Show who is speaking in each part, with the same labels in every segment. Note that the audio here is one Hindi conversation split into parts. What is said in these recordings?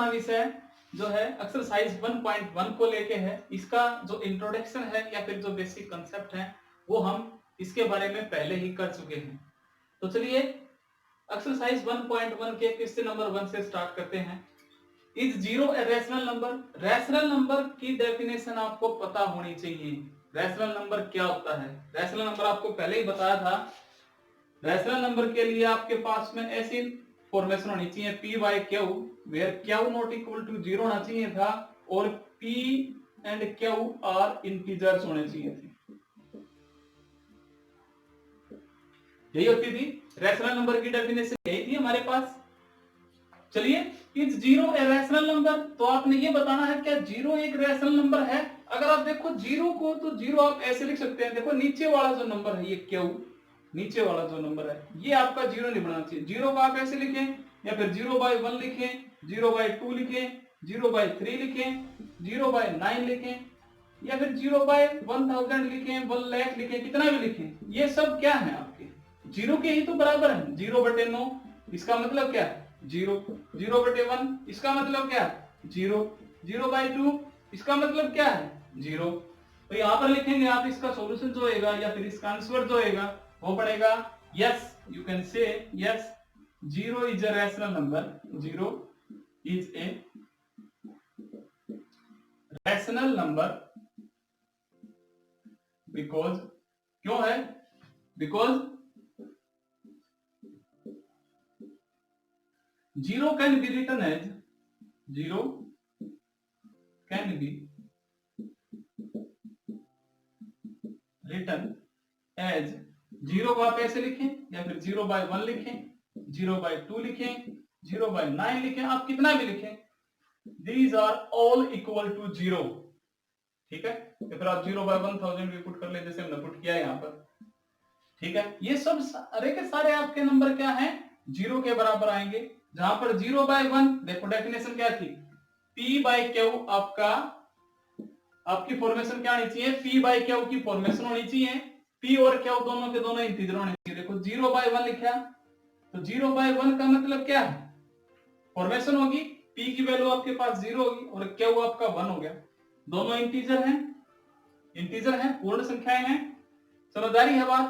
Speaker 1: अपना विषय जो है एक्सरसाइज 1.1 को लेके है। इसका जो इंट्रोडक्शन है या फिर जो बेसिक कंसेप्ट है वो हम इसके बारे में पहले ही कर चुके हैं। तो चलिए एक्सरसाइज 1.1 के क्वेश्चन नंबर 1 से स्टार्ट करते हैं। Is zero a rational number? Rational number की डेफिनेशन आपको पता होनी चाहिए। रैशनल नंबर क्या होता है? रैशनल नंबर आपको पहले ही बताया था। रैशनल नंबर के लिए आपके पास में ऐसी फॉर्मेशन होनी चाहिए P by Q, where Q not equal to zero होना चाहिए था और P and Q are integers होने चाहिए थे। यही होती थी रैशनल नंबर की डेफिनेशन, यही थी हमारे पास। चलिए, is zero a rational number? तो आपने ये बताना है क्या जीरो एक रैशनल नंबर है। अगर आप देखो जीरो को, तो जीरो आप ऐसे लिख सकते हैं, देखो नीचे वाला जो नंबर है ये क्यू, नीचे वाला जो नंबर है ये आपका जीरो नहीं बनना चाहिए। जीरो को आप ऐसे लिखें या फिर 0/1 लिखें, 0/2 लिखें, 0/3 लिखें, 0/9 लिखें या फिर 0/1000 लिखें, 1 लाख लिखें, कितना भी लिखें, ये सब क्या है आपके जीरो के ही तो बराबर है। 0/9 इसका मतलब क्या है जीरो, 0/1 इसका मतलब क्या है जीरो, 0/2 इसका मतलब क्या है जीरो। तो यहाँ पर लिखेंगे आप, इसका सॉल्यूशन जो होगा या फिर इसका आंसर जो होगा वो पड़ेगा yes, you can say yes, zero is a rational number, zero is a rational number because, क्यों है, because zero can be written as, zero can be written as, zero को आप ऐसे लिखें या फिर 0/1 लिखें, 0/2 लिखें, 0/9 लिखें, आप कितना भी लिखें, these are all equal to zero। ठीक है, या फिर आप 0/1000 भी पुट कर ले, जैसे हमने पुट किया है यहाँ पर। ठीक है, ये सब सारे के सारे आपके नंबर क्या हैं, जीरो के बराबर आएंगे। जहां पर 0/1 देखो डेफिनेशन क्या थी, P बाय क्यू आपका, आपकी फॉर्मेशन क्या होनी चाहिए, P बाय क्यू की फॉर्मेशन होनी चाहिए। P और क्यू दोनों के दोनों इंटीजर होने चाहिए। देखो 0/1 लिखा, तो 0/1 का मतलब क्या है, फॉर्मेशन होगी, P की वैल्यू आपके पास 0 होगी और क्यू आपका 1 हो गया। दोनों इंटीजर हैं, इंटीजर हैं, पूर्ण संख्याएं हैं। समझदारी है बात,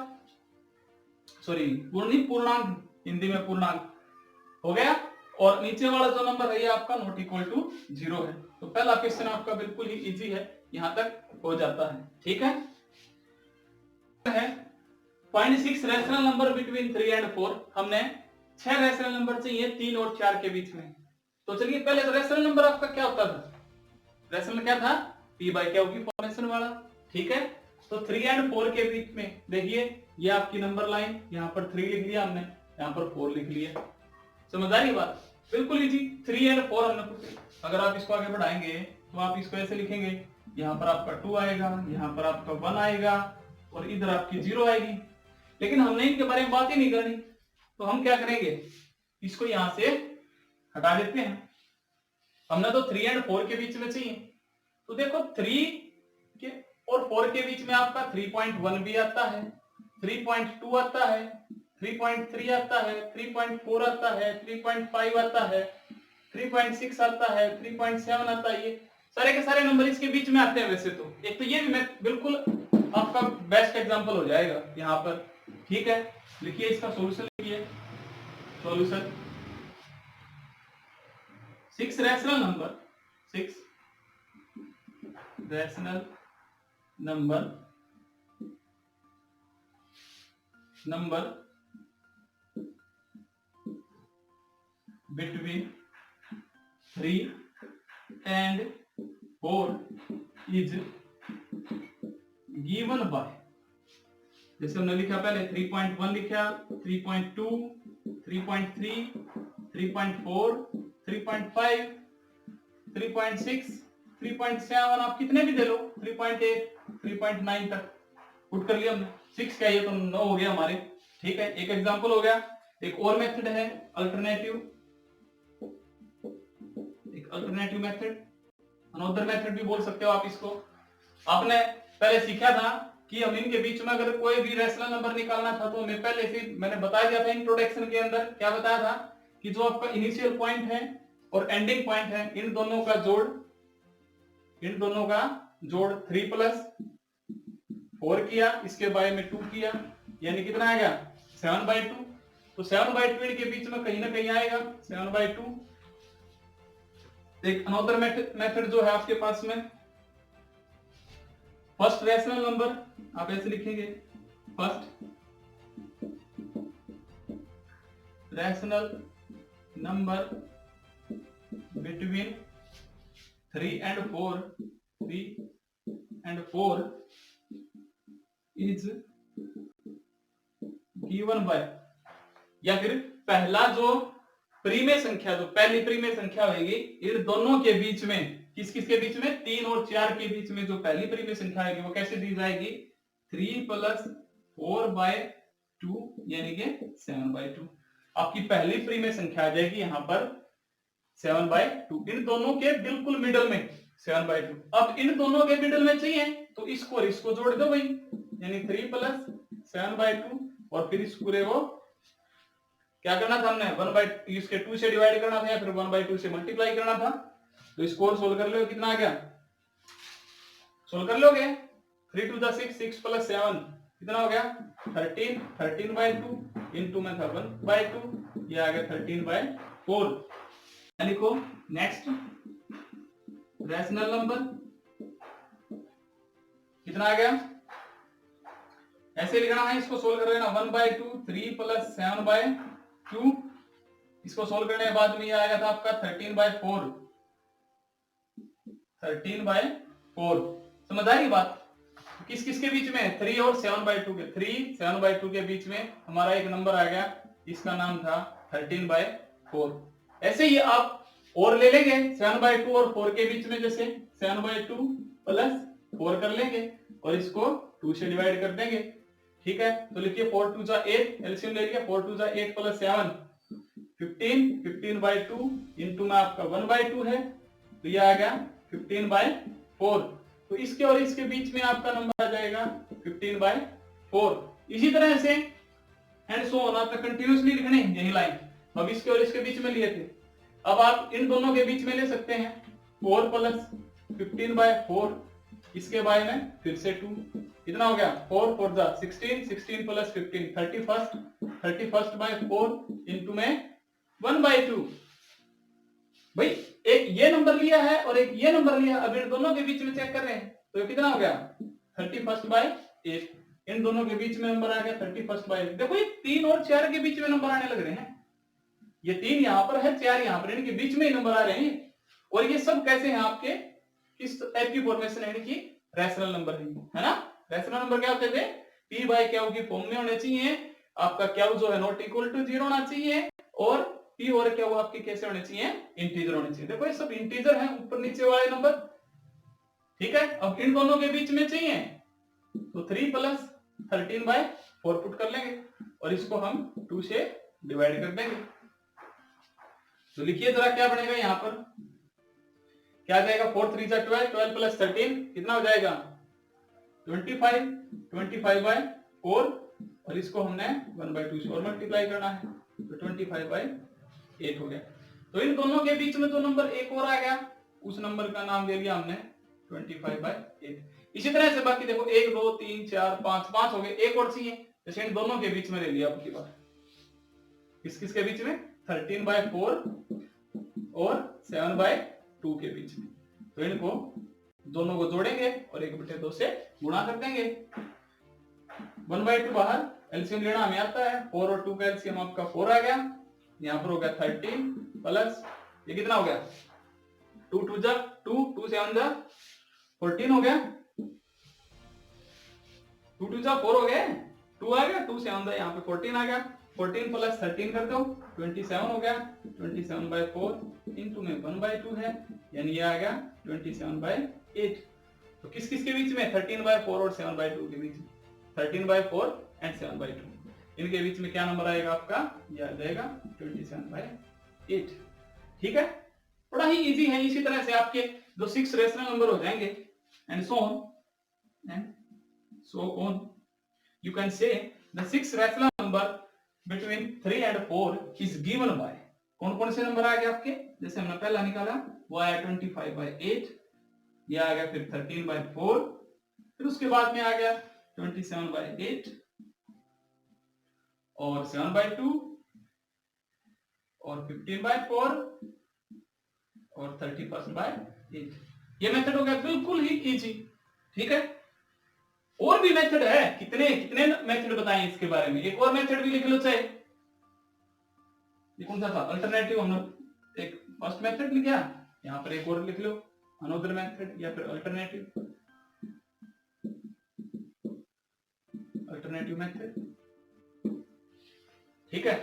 Speaker 1: सॉरी पूर्ण नहीं, पूर्णांक, हिंदी में पूर्णांक हो गया। और नीचे वाला जो नंबर है ये आपका नॉट इक्वल टू जीरो है। तो पहला क्वेश्चन आपका बिल्कुल ही इजी है, यहां तक हो जाता है। ठीक है, find 6 rational number between 3 and 4। हमने 6 रैशनल नंबर चाहिए 3 और 4 के बीच में। तो चलिए पहले तो रैशनल नंबर आपका क्या होता था, रैशनल क्या था, P बाय क्यू की फॉर्मेशन वाला। ठीक है, तो 3 एंड 4 के बीच में देखिए ये आपकी नंबर लाइन, यहाँ पर 3 लिख लिया हमने, यहाँ पर 4 लिख लिया। समझदारी बात, बिल्कुल इजी। 3 एंड 4 हमने, अगर आप इसको आगे बढ़ाएंगे तो आप इसको ऐसे लिखेंगे, यहाँ पर आपका 2 आएगा, यहाँ पर आपका 1 आएगा और इधर आपकी 0 आएगी। लेकिन हमने इनके बारे में बात ही नहीं करनी, तो हम क्या करेंगे, इसको यहां से हटा देते हैं। हमने तो 3 एंड 4 के बीच में चाहिए, तो देखो 3 के और 4 के बीच में आपका 3.1 भी आता है, 3.2 आता है, 3.3 आता है, 3.4 आता है, 3.5 आता है, 3.6 आता है, 3.7 आता है। ये सारे के सारे नंबर इसके बीच में आते हैं। वैसे तो एक तो ये भी मैं बिल्कुल आपका बेस्ट एग्जांपल हो जाएगा यहाँ पर। ठीक है, लिखिए इसका सॉल्यूशन, लिखिए solution 6 rational number, 6 rational number between 3 and 4 is given by, जैसे हमने लिखा पहले 3.1 लिखा, 3.2, 3.3, 3.4, 3.5, 3.6, 3.7, आप कितने भी दे लो, 3.8, 3.9 तक पुट कर लिया हमने। 6 का ये तो 9 हो गया हमारे। ठीक है, एक एग्जांपल हो गया। एक और मेथड है alternative, alternative method, another method भी बोल सकते हो आप इसको। आपने पहले सीखा था कि हम इनके बीच में अगर कोई भी रैशनल नंबर निकालना था तो मैं पहले से मैंने बता दिया था इंट्रोडक्शन के अंदर, क्या बताया था कि जो आपका इनिशियल पॉइंट है और एंडिंग पॉइंट है, इन दोनों का जोड़ 3 प्लस 4 किया, इसके बाय में 2 किया, यानी कितना आ गया 7/2। तो 7/2 इनके बीच में कहीं ना कहीं आएगा 7/2। एक अनदर मेथड जो है आपके पास में, फर्स्ट रैशनल नंबर आप ऐसे लिखेंगे, first rational number between 3 and 4 is given by, या फिर पहला जो प्रीमेय संख्या, जो पहली प्रीमेय संख्या होगी इन दोनों के बीच में, किस किस के बीच में, 3 और 4 के बीच में जो पहली प्रीमेय संख्या आएगी वो कैसे दी जाएगी, 3 + 4/2 यानी कि 7/2। आपकी पहली प्रीमेय संख्या आ जाएगी यहां पर 7/2, इन दोनों के बिल्कुल मिडल में 7/2। अब इन दोनों के मिडल में चाहिए तो इसको और इसको जोड़ दो भाई, यानी 3 + 7/2, और फिर इस पूरे को क्या करना था हमने, 1/2 इसके 2 से डिवाइड करना था या फिर 1/2 से मल्टीप्लाई करना था। तो इसको सोल्व कर लो, कितना आ गया, सोल्व कर लोगे, 3 × 6, 6 + 7 कितना हो गया 13, 13/2 इंटू में था 1/2, ये आ गया 13/4। लिखो नेक्स्ट रैशनल नंबर कितना आ गया, ऐसे लिखना है, इसको सोल्व कर लेना 1/2, 3 + 7/2, इसको सोल्व करने के बाद में ये आएगा था आपका 13/4, 13/4। समझ आई बात, किस किस के बीच में, 3 और 7/2 के, 3 7/2 के बीच में हमारा एक नंबर आ गया, इसका नाम था 13/4। ऐसे ही आप और ले लेंगे 7/2 और 4 के बीच में, जैसे 7/2 + 4 कर लेंगे और इसको 2 से डिवाइड कर देंगे, ठीक है। तो लिखिए 4 × 2 = 8, एलसीएम ले लिया, 4 × 2 = 8 + 7 15, 15/2 इंटू में आपका 1/2 है, तो ये आ गया 15/4। तो इसके और इसके बीच में आपका नंबर आ जाएगा 15/4। इसी तरह से एंड सो ऑन, आपका कंटिन्यूअसली लिखने यही लाइन, अब इसके और इसके बीच में लिए थे, अब आप इन दोनों के बीच में ले सकते हैं 4 + 15/4, इसके बाय में फिर से 2, कितना हो गया 4 × 4 = 16, 16 + 15 31, 31/4 इंटू में 1/2। भाई एक ये नंबर लिया है और एक ये नंबर लिया, अब इन दोनों के बीच में चेक कर रहे हैं तो कितना हो गया 31/8, इन दोनों के बीच में नंबर आ गया 31/8। देखो ये 3 और 4 के बीच में नंबर आने लग रहे हैं, ये 3 यहां पर है, 4 यहां पर, इनके बीच में ही नंबर आ रहे हैं। और ये सब कैसे हैं आपके, किस टाइप की फॉर्मेशन है, इनकी रैशनल नंबर है ना। रैशनल नंबर क्या होते थे, p/q की फॉर्म में होने चाहिए, आपका q जो है नॉट इक्वल टू 0 होना चाहिए, और p और q आपके कैसे होने चाहिए, इंटीजर होने चाहिए। देखो ये सब इंटीजर हैं ऊपर नीचे वाले नंबर, ठीक है। अब इन दोनों के बीच में चाहिए तो 3 + 13/4 पुट कर लेंगे और इसको हम 2 से डिवाइड कर देंगे। तो लिखिए जरा क्या बनेगा, यहां पर क्या जाएगा, 4 × 3 = 12, 12 + 13 कितना हो जाएगा 25, 25/4, और इसको हमने 1/2 से और मल्टीप्लाई करना है, तो 25/8 हो गया। तो इन दोनों के बीच में जो नंबर एक और आ गया, उस नंबर का नाम दे दिया हमने 25/8। इसी तरह से बाकी देखो 1 2 3 4 5 हो गए, एक और चाहिए, जैसे इन दोनों के बीच में ले लिया आपकी बात, किस किस के बीच में 13/4 और 7/2 के बीच में, तो इनको दोनों को जोड़ेंगे और 1/2 से गुणा कर देंगे, 1/2 बाहर, एलसीएम लेना हमें आता है, 4 और 2 का एलसीएम आपका 4 आ गया, यहाँ पर हो गया 13 प्लस ये कितना हो गया 2 × 2 = 2, 2 × 7 = 14 हो गया, 2 × 2 = 4 हो गया, 2 आ गया, 2 से 7 यहाँ पे 14 आ गया, 14 + 13 कर दो 27 हो गया, 27/4 इंटू में 1/2 है, यानी ये आ गया 27/8। तो किस किस के बीच में 13/4 और 7/2 के बीच में, 13/4 एंड 7/2, इनके बीच में क्या नंबर आएगा आपका, ये आ जाएगा 27/8। ठीक है, बड़ा ही इजी है। इसी तरह से आपके जो 6 रेशनल नंबर हो जाएंगे and so on you can say the 6 rational number between 3 and 4 is given by, कौन कौन से नंबर आ गए आपके, जैसे हमने पहला निकाला वो आया 25/8, ये आ गया फिर 13/4, फिर उसके बाद में आ गया 27/8 और 7/2 और 15/4 और 31/8। ये मेथड हो गया बिल्कुल ही इजी। ठीक है, और भी मेथड है, कितने कितने मेथड बताएं इसके बारे में, एक और मेथड भी लिख लो चाहे। ये कौन सा था, अल्टरनेटिव, हमने एक फर्स्ट मेथड लिखा, यहाँ पर एक और लिख लो अनदर मेथड या फिर अल्टरनेटिव मेथड। ठीक है,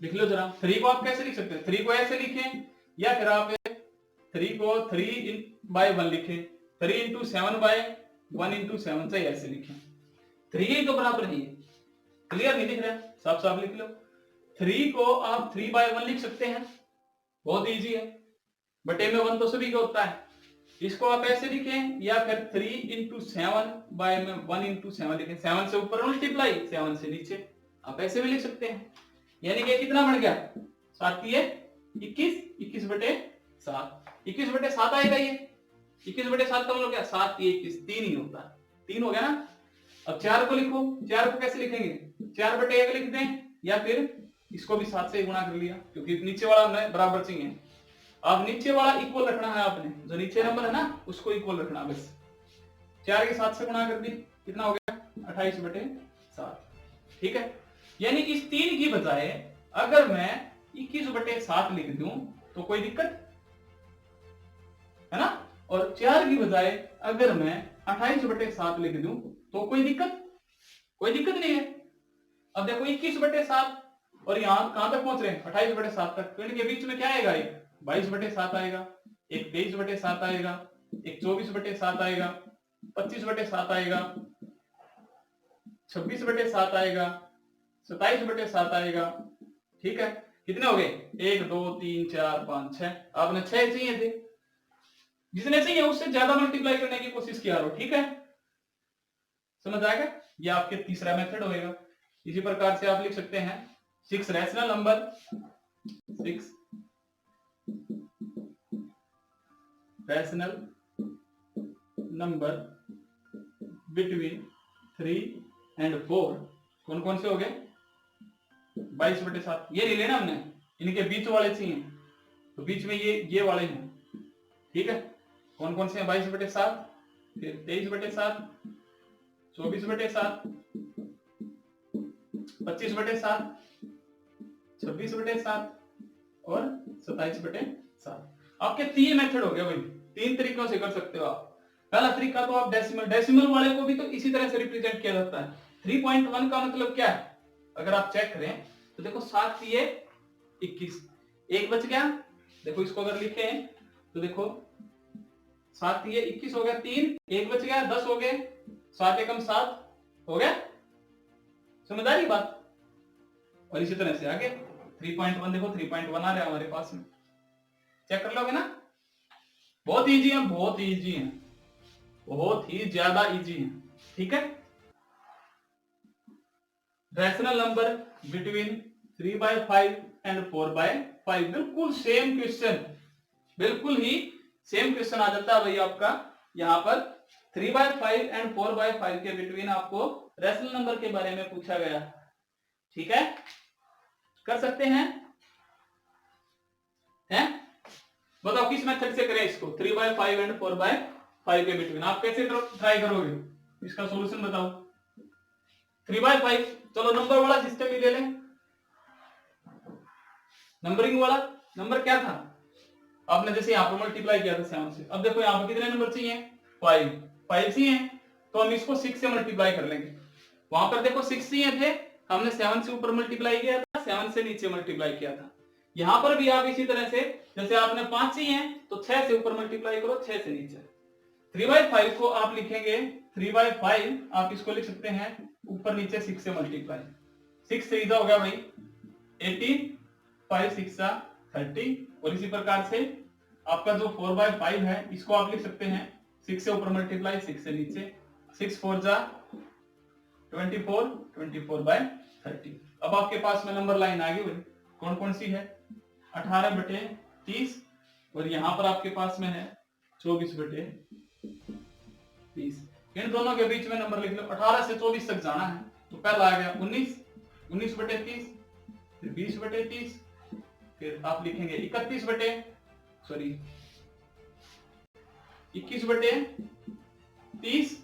Speaker 1: लिख लो जरा। 3 को आप कैसे लिख सकते हैं, 3 को ऐसे लिखें या फिर आप 3 को 3/1 लिखें, 3 into 7/1 into 7 से ऐसे लिखें। 3 तो बराबर है, क्लियर नहीं दिख रहा, साफ साफ लिख लो। 3 को आप 3/1 लिख सकते हैं, बहुत इजी है, बटे में 1 तो सभी का होता है। इसको आप ऐसे लिखें या फिर 3 into 7/1 into 7 लिखें, 7 से ऊपर मल्टीप्लाई 7 से नीचे, आप ऐसे भी लिख सकते हैं। यानी कि कितना बन गया, 7 21, 21/7, 21/7 आएगा ये। 21/7 का मतलब क्या, 7 21, 3 ही होता है, 3 हो गया ना। अब 4 को लिखो, 4 को कैसे लिखेंगे, 4/1 लिख दें या फिर इसको भी 7 से गुणा कर लिया, क्योंकि नीचे वाला हमें बराबर चाहिए। अब नीचे वाला इक्वल रखना है आपने, जो नीचे नंबर है ना उसको इक्वल रखना, बस 4 के 7 से गुणा कर दी, कितना हो गया 28/7। ठीक है, यानी इस 3 की बजाय अगर मैं 21/7 लिख दूं तो कोई दिक्कत है ना, और 4 की बजाय अगर मैं 28/7 लिख दूं तो कोई दिक्कत नहीं है। अब देखो 21/7 और यहां कहां तक पहुंच रहे हैं, 28/7 तक, तो इनके बीच में क्या आएगा, एक 22/7 आएगा, एक 23/7 आएगा, एक 24/7 आएगा, 25/7 आएगा, 26/7 आएगा, 27/7 आएगा। ठीक है, कितने हो गए, 1 2 3 4 5 6, आपने 6 चाहिए थे, जितने चाहिए उससे ज्यादा मल्टीप्लाई करने की कोशिश किया करो। ठीक है, समझ आएगा, ये आपके तीसरा मेथड होएगा। इसी प्रकार से आप लिख सकते हैं 6 रैशनल नंबर बिटवीन 3 and 4, कौन कौन से हो गए, 22/7, ये नहीं लेना हमने, इनके बीच वाले चाहिए, तो बीच में ये वाले हैं। ठीक है, कौन कौन से हैं, 22/7, फिर 23/7, 24/7, 25/7, 26/7 और 27/7। आपके 3 मेथड हो गए भाई, 3 तरीकों से कर सकते हो आप। पहला तरीका तो आप डेसिमल वाले को भी तो इसी तरह से रिप्रेजेंट किया जाता है। 3.1 का मतलब क्या है, अगर आप चेक करें तो देखो 7 21, एक बच गया, देखो इसको अगर लिखे तो देखो 7 21 हो गया, 3 एक बच गया, 10 हो गए, 7 एकम 7 हो गया, समझ आ रही बात। और इसी तरह से आगे 3.1 देखो 3.1 आ रहा है हमारे पास में, चेक कर लोगे ना, बहुत इजी है, बहुत इजी है, बहुत ही ज्यादा इजी है। ठीक है, रैशनल नंबर बिटवीन 3/5 and 4/5, बिल्कुल सेम क्वेश्चन, बिल्कुल ही सेम क्वेश्चन आ जाता है भाई आपका यहाँ पर। 3/5 and 4/5 के बिटवीन आपको रैशनल नंबर के बारे में पूछा गया। ठीक है, कर सकते हैं बताओ किस मेथड से करें इसको, 3/5 and 4/5 के बिटवीन आप कैसे ट्राई करोगे, इसका सॉल्यूशन बताओ। 3/5, चलो नंबर वाला सिस्टम ही ले लें, नंबरिंग वाला। नंबर क्या था, आपने जैसे यहाँ पर मल्टीप्लाई किया था 7 से, अब देखो यहाँ पर कितने नंबर चाहिए, 5 चाहिए, तो हम इसको 6 से मल्टीप्लाई कर लेंगे। वहां पर देखो 6 चाहिए थे, हमने 7 से ऊपर मल्टीप्लाई किया था, 7 से नीचे मल्टीप्लाई किया था। यहां पर भी आप इसी तरह से, जैसे आपने 5 चाहिए तो 6 से ऊपर मल्टीप्लाई करो, 6 से नीचे। 3/5 को आप लिखेंगे 3/5, आप इसको लिख सकते हैं ऊपर नीचे 6 से मल्टीप्लाई, 6 से इधर हो गया भाई 18, 5 6 30, और इसी प्रकार से आपका जो 4/5 है इसको आप लिख सकते हैं 6 से ऊपर मल्टीप्लाई, 6 से नीचे, 6 4 24, 24/30। अब आपके पास में नंबर लाइन आ गई, कौन कौन सी है, 18/30 और यहां पर आपके पास में है 24/30। इन दोनों के बीच में नंबर लिख लो, 18 से 24 तक जाना है। तो पहला आ गया 19/30, फिर 20/30, फिर आप लिखेंगे 21/30,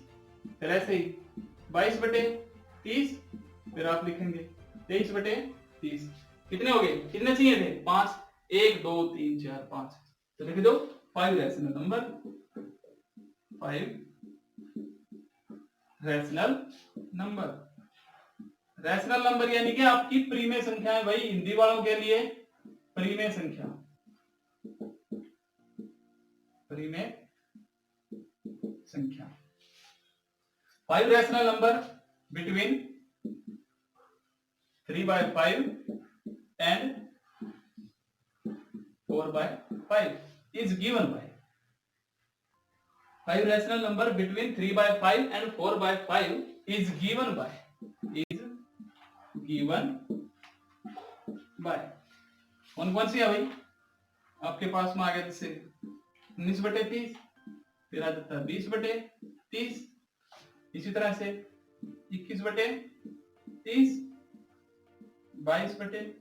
Speaker 1: फिर ऐसे ही 22/30, फिर आप लिखेंगे 23/30। कितने हो गए? कितने चाहिए थे? 5। 1 2 3 4 5। तो लिख दो 5 rational number, 5 rational number. Rational number यानी कि आपकी प्रीमेय संख्या है भाई, हिंदी वालों के लिए प्रीमेय संख्या, प्रीमेय संख्या। 5 rational number between 3/5 and 4/5 is given by 5 rational number between 3/5 and 4/5 is given by कौन कौन सी है भाई? आपके पास में आ गया जैसे 19/30, फिर आ जाता है 20/30, इसी तरह से 21/30, 22/30,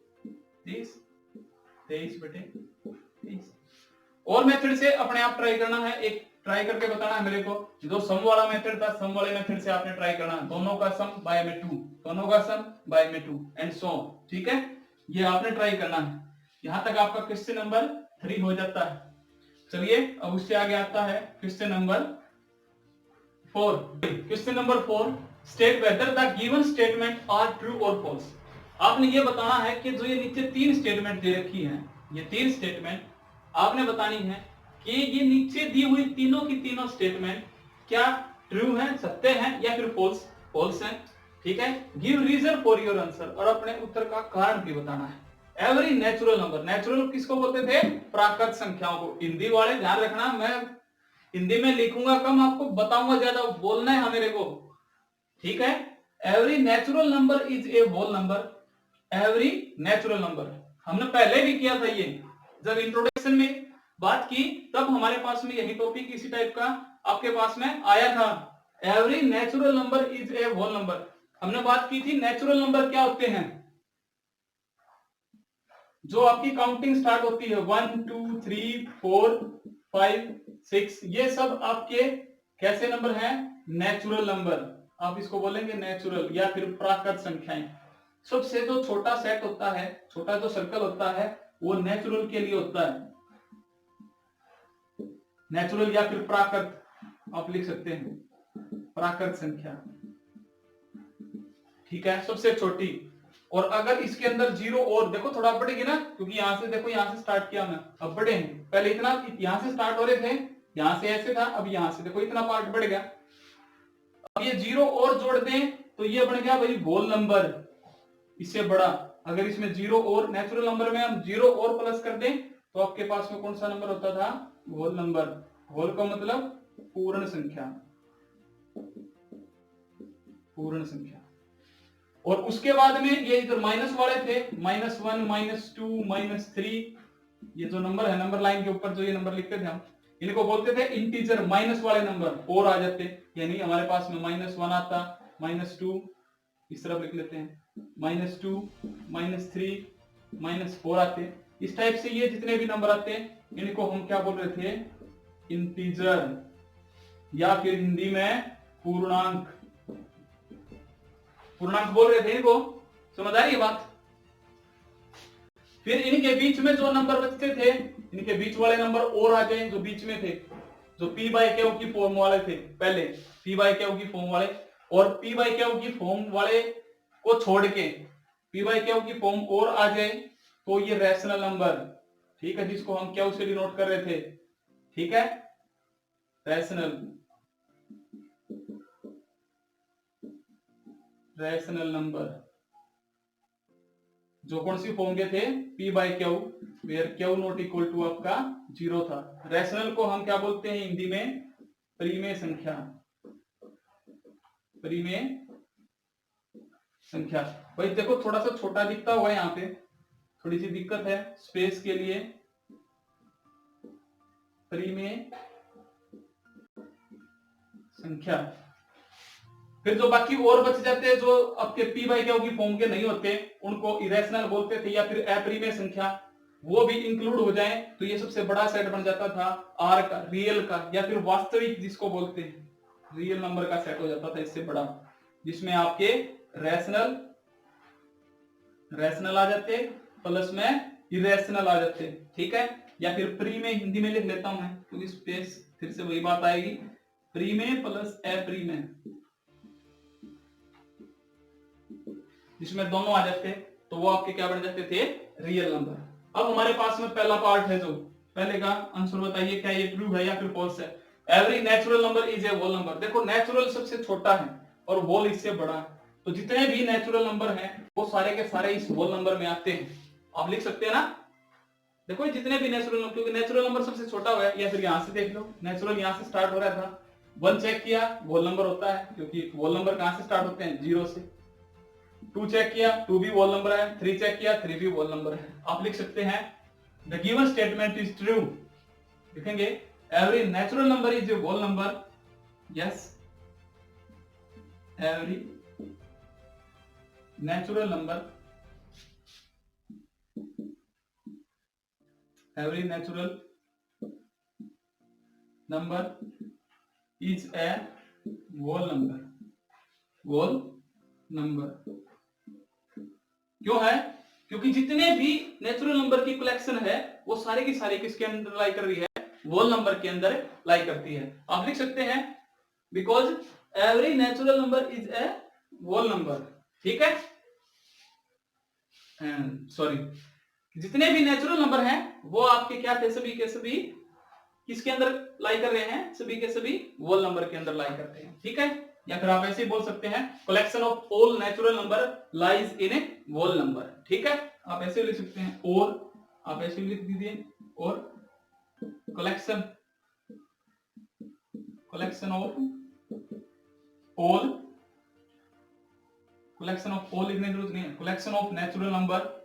Speaker 1: 23/30। और मेथड से अपने आप ट्राई करना है, एक ट्राई करके बताना है मेरे को। जो सम वाला मेथड था, सम वाले मेथड से आपने ट्राई करना है। दोनों का सम बाय में 2, दोनों का सम बाय में 2 एंड सो ऑन। ठीक है, ये आपने ट्राई करना है। यहां तक आपका क्वेश्चन नंबर 3 हो जाता है। चलिए अब उससे आगे आता है question number 4। Question number 4, state whether the given statements are true और फॉल्स। आपने ये बताना है कि जो ये नीचे 3 स्टेटमेंट दे रखी हैं, ये 3 स्टेटमेंट आपने बतानी है कि ये नीचे दी हुई तीनों की तीनों स्टेटमेंट क्या ट्रू है, सत्य है, या फिर फॉल्स है। ठीक है, give reason for your answer, और अपने उत्तर का कारण भी बताना है। एवरी नेचुरल नंबर, नेचुरल किसको बोलते थे? प्राकृत संख्याओं को। हिंदी वाले ध्यान रखना, मैं हिंदी में लिखूंगा कम, आपको बताऊंगा ज्यादा, बोलना है मेरे को। ठीक है, every natural number is a whole number. Every natural number हमने पहले भी किया था, ये जब इंट्रोडक्शन में बात की तब हमारे पास में यही टॉपिक इसी टाइप का आपके पास में आया था। Every natural number is a whole number. हमने बात की थी नेचुरल नंबर क्या होते हैं, जो आपकी काउंटिंग स्टार्ट होती है 1 2 3 4 5 6, ये सब आपके कैसे नंबर हैं? Natural number. आप इसको बोलेंगे नेचुरल या फिर प्राकृत संख्याएं। सबसे जो छोटा सेट होता है, छोटा जो सर्कल होता है, वो नेचुरल के लिए होता है। नेचुरल या फिर प्राकृत आप लिख सकते हैं, प्राकृत संख्या। ठीक है, सबसे छोटी। और अगर इसके अंदर 0 और देखो थोड़ा बढ़ेगी ना, क्योंकि यहां से देखो, यहां से स्टार्ट किया मैं, अब बढ़े हैं। पहले इतना यहां से स्टार्ट हो रहे थे, यहां से ऐसे था, अब यहां से देखो इतना पार्ट बढ़ गया। अब ये 0 और जोड़ दें तो ये बन गया भाई होल नंबर, इससे बड़ा। अगर इसमें 0 और नेचुरल नंबर में हम 0 और प्लस कर दें तो आपके पास में कौन सा नंबर होता था? Whole number. होल का मतलब पूर्ण संख्या, पूर्ण संख्या। और उसके बाद में ये इधर माइनस वाले थे, -1 -2 -3, ये जो नंबर है, नंबर लाइन के ऊपर जो ये नंबर लिखते थे हम, इनको बोलते थे इंटीजर, माइनस वाले नंबर 4 आ जाते, यानी हमारे पास में -1 आता, -2 इस तरफ लिख लेते हैं, -2 -3 -4 आते। इस टाइप से ये जितने भी नंबर आते हैं इनको हम क्या बोल रहे थे? इंटीजर, या फिर हिंदी में पूर्णांक, पूर्णांक बोल रहे थे इनको। समझ आ रही है बात? फिर इनके बीच में जो नंबर बचते थे, इनके बीच वाले नंबर और आ गए जो बीच में थे, जो p/q की फॉर्म वाले थे पहले, p/q की फॉर्म वाले, और p/q की फॉर्म वाले को छोड़ के p/q की फॉर्म और आ जाए तो ये रैशनल नंबर, ठीक है, जिसको हम q से डिनोट कर रहे थे। ठीक है, रैशनल नंबर जो कौन सी फॉर्म के थे? p/q, where q not equal to आपका 0 था। रैशनल को हम क्या बोलते हैं हिंदी में? परिमेय संख्या, परिमेय संख्या। भाई देखो थोड़ा सा छोटा दिखता हुआ यहाँ पे, थोड़ी सी दिक्कत है स्पेस के लिए, परिमेय संख्या। फिर जो बाकी और बच जाते हैं जो आपके पी बाई क्यू की फॉर्म के नहीं होते उनको इरेशनल बोलते थे, या फिर अपरिमेय संख्या, वो भी इंक्लूड हो जाए तो ये सबसे बड़ा सेट बन जाता था आर का, रियल का, या फिर वास्तविक जिसको बोलते हैं, रियल नंबर का सेट हो जाता था इससे बड़ा, जिसमें आपके रैशनल आ जाते प्लस में इरेशनल आ जाते। ठीक है, या फिर प्रीमेय हिंदी में लिख लेता हूं मैं क्योंकि स्पेस फिर से वही बात आएगी, प्रीमेय प्लस अपरिमेय, जिसमें दोनों आ जाते तो वो आपके क्या बन जाते थे, रियल नंबर। अब हमारे पास में पहला पार्ट है, जो पहले का आंसर बताइए क्या ये ट्रू है या फिर फॉल्स है। Every natural number is a whole number. देखो नेचुरल सबसे छोटा है और होल इससे बड़ा है, तो जितने भी नेचुरल नंबर हैं वो सारे के सारे इस होल नंबर में आते हैं। आप लिख सकते हैं ना, देखो जितने भी नेचुरल नंबर, क्योंकि नेचुरल नंबर सबसे छोटा हुआ है, या फिर यहां से देख लो, नेचुरल यहां से स्टार्ट हो रहा था, 1 चेक किया होल नंबर होता है, क्योंकि होल नंबर कहां से स्टार्ट होते हैं, 0 से। 2 चेक किया 2 भी होल नंबर है, 3 चेक किया 3 भी होल नंबर है। आप लिख सकते हैं the given statement is true, लिखेंगे every natural number is a whole number, yes every natural number is a whole number. क्यों है, क्योंकि जितने भी नेचुरल नंबर की कलेक्शन है वो सारे की सारे किसके अंदर लाई कर रही है, होल नंबर के अंदर लाई करती है। आप लिख सकते हैं because every natural number is a whole number. ठीक है, सॉरी, जितने भी नेचुरल नंबर हैं वो आपके क्या थे, सभी के सभी किसके अंदर लाई कर रहे हैं, सभी के सभी होल नंबर के अंदर लाई करते हैं। ठीक है, या फिर आप ऐसे ही बोल सकते हैं collection of all natural number lies in a whole number. ठीक है, आप ऐसे लिख सकते हैं, और आप ऐसे लिख दीजिए, और कलेक्शन ऑफ ऑल लिखने की जरूरत नहीं है, collection of natural number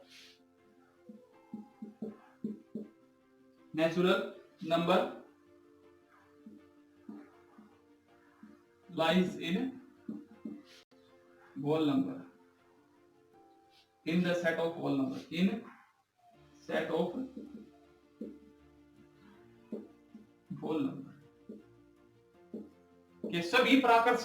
Speaker 1: lies in whole number, in the set of whole number, in set of whole number के सभी प्राकृत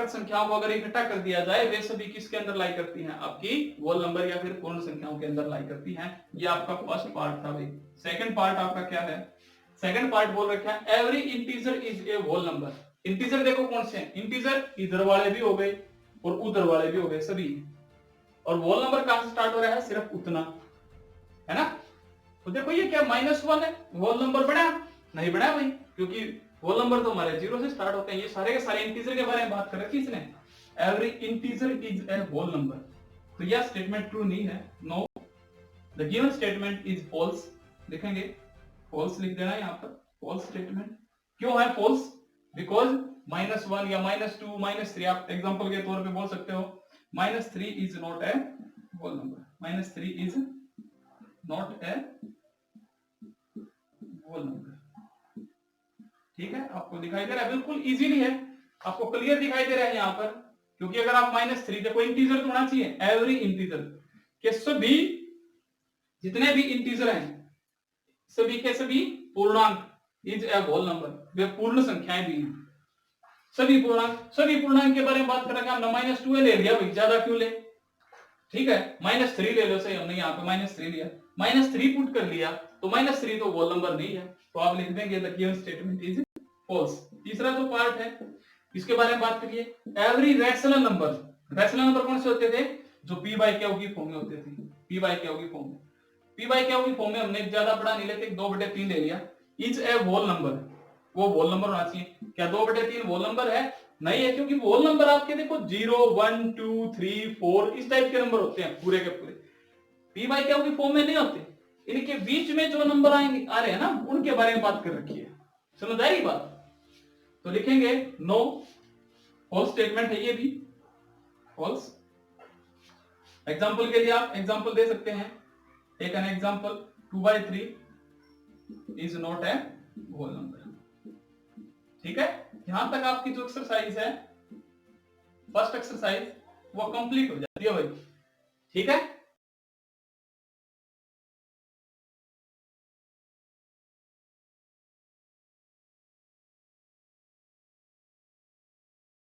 Speaker 1: संख्याओं को अगर इकट्ठा कर दिया जाए वे सभी किसके अंदर लाई करती हैं, आपकी होल नंबर या फिर पूर्ण संख्याओं के अंदर लाई करती हैं। ये आपका फर्स्ट पार्ट था भाई। सेकंड पार्ट आपका क्या है, सेकंड पार्ट बोल रखा है every integer is a whole number. Integer देखो कौन से हैं, इंटीजर इधर वाले भी हो गए और उधर वाले भी हो गए सभी, और होल नंबर कहां से स्टार्ट हो रहा है, सिर्फ उतना है ना। तो देखो ये क्या -1 है, होल नंबर बना नहीं बना भाई, क्योंकि होल नंबर तो हमारे 0 से स्टार्ट होते हैं। ये सारे के सारे इंटीजर के बारे में बात कर रखी इसने, every integer is a whole number. तो यह स्टेटमेंट ट्रू नहीं है, no, the given statement is false. लिखेंगे फॉल्स लिख देना यहाँ पर, फॉल्स स्टेटमेंट। क्यों है फॉल्स, बिकॉज -1 या -2 -3 आप एग्जांपल के तौर पे बोल सकते हो, -3 is not a whole number, -3 is not a whole number. ठीक है, आपको दिखाई दे रहा है, बिल्कुल इजीली है, आपको क्लियर दिखाई दे रहा है यहाँ पर, क्योंकि अगर आप -3 देखो, इंटीजर तो होना चाहिए, एवरी इंटीजर के सभी जितने भी इंटीजर हैं सभी के सभी पूर्णांक इज ए होल नंबर, वे पूर्ण संख्याएं भी हैं, सभी पूर्णांक के बारे में बात कर रहे हैं हमने। -2 ले लिया भाई, ज्यादा क्यों ले, ठीक है, -3 ले लो, सही हमने यहाँ पे -3 लिया, -3 पुट कर लिया तो -3 तो होल नंबर नहीं है, तो आप लिख देंगे the given statement is false. तीसरा जो पार्ट है इसके बारे में बात करिए, एवरी रैशनल नंबर कौन से होते थे, जो p बाई क्यू की फॉर्म में होते थे, p बाई क्यू की फॉर्म में, p बाई क्यू की फॉर्म में हमने ज्यादा बड़ा नहीं लेते, 2/3 ले लिया, इज ए होल नंबर, वो होल नंबर होना चाहिए। क्या 2/3 होल नंबर है, नहीं है, क्योंकि होल नंबर आपके देखो 0 1 2 3 4 इस टाइप के नंबर होते हैं पूरे के पूरे, p बाई क्यू की फॉर्म में नहीं होते। इनके बीच में जो नंबर आएंगे आ रहे हैं ना, उनके बारे में बात कर रखी है, समझ आई बात। तो लिखेंगे नो, फॉल्स स्टेटमेंट है ये भी, फॉल्स। एग्जाम्पल के लिए आप एग्जाम्पल दे सकते हैं, take an example 2/3 is not a whole number. ठीक है, यहां तक आपकी जो एक्सरसाइज है, फर्स्ट एक्सरसाइज, वो कंप्लीट हो जाती है भाई। ठीक है।